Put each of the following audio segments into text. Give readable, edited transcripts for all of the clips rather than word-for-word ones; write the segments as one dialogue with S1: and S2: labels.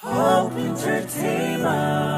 S1: Hope Entertainment.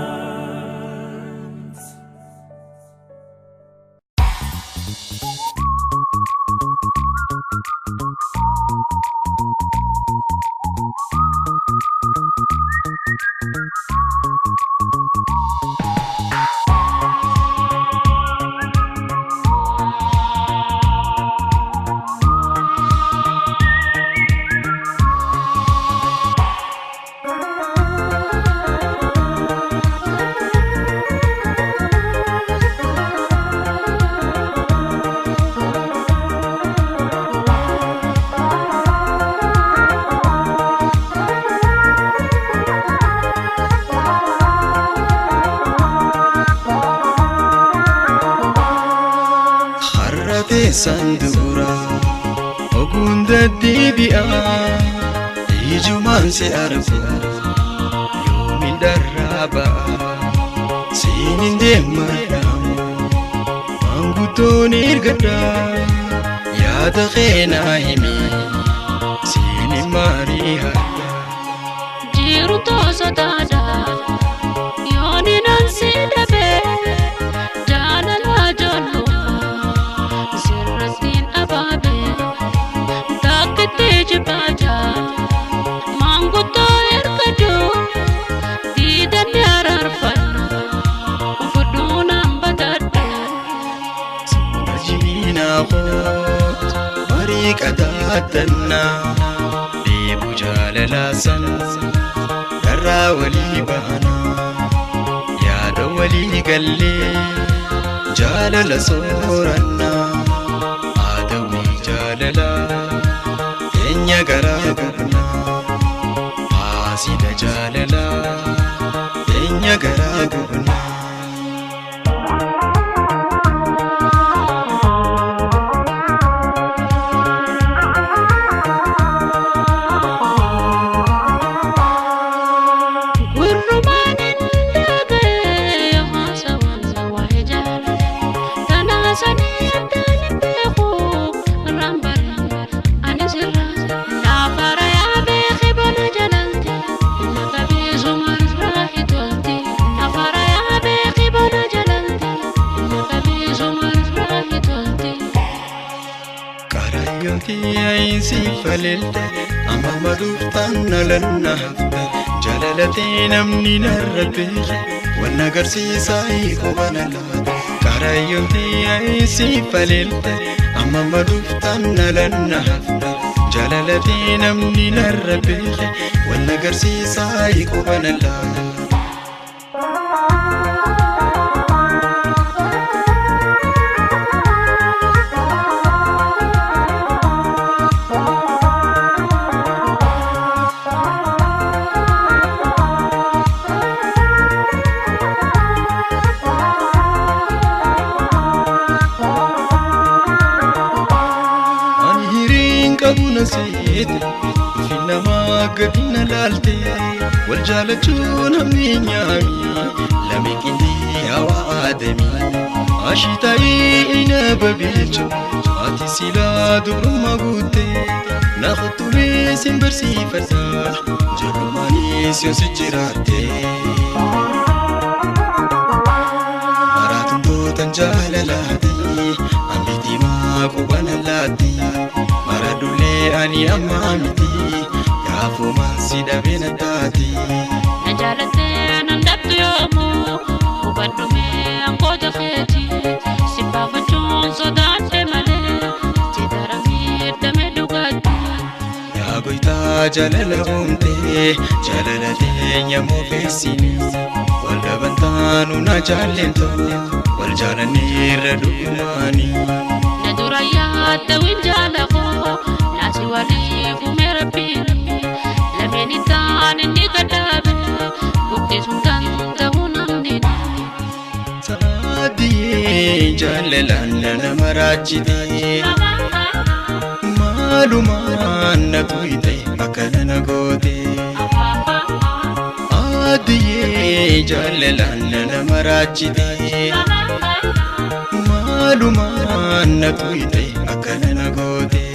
S2: Sandura ogunda dibia ijuman se arfu yomin daraba sinin demara manguton irgada yada khena himi sinin mariha
S3: jiru to sadada yoni nan sidabe jalala jollo Jibata mango to erkado didan yararfan ufuduna badada
S2: sinajina khot bariqadatna bibu jalalasan darra wali bana ya dawali galle jalala soranna adawi jalala enya garagurna asida jalala enya garagurna Ay si falilde amma maduftan nalanna hafta jalalati namni narrabe wana garsiisa ikubana la karayonti ay si falilde amma maduftan nalanna hafta jalalati namni narrabe wana garsiisa ikubana la نسيت فينا ما قدنا لالتي والجالتون همي نيامي لمن كندي هوا آدمي عشتاي إنا ببيجو آتي سلا دور ما قوتي ناخدو ميسين برسي فتاح جلو ماني سيوسي جراتي مراتن دوتن جالالاتي أمبيتي ما قوانا لاتي maradule ani amamiti yafu mansida benatati
S3: najalate nandabtu yomu ubadume angoja kheti sipafachon sodate male tidarami dame dugati
S2: ya goita jalala umte jalalate nyamo fesini wala bantanu na jalento wal jalani radumani
S3: naduraya tawinjala nasi wali fumerapini lameni tan ni kadabe bukti sultan tahunamni
S2: sadi jalalana namarajidi maluman natuite akana gode adi jalalana namarajidi maluman natuite akana gode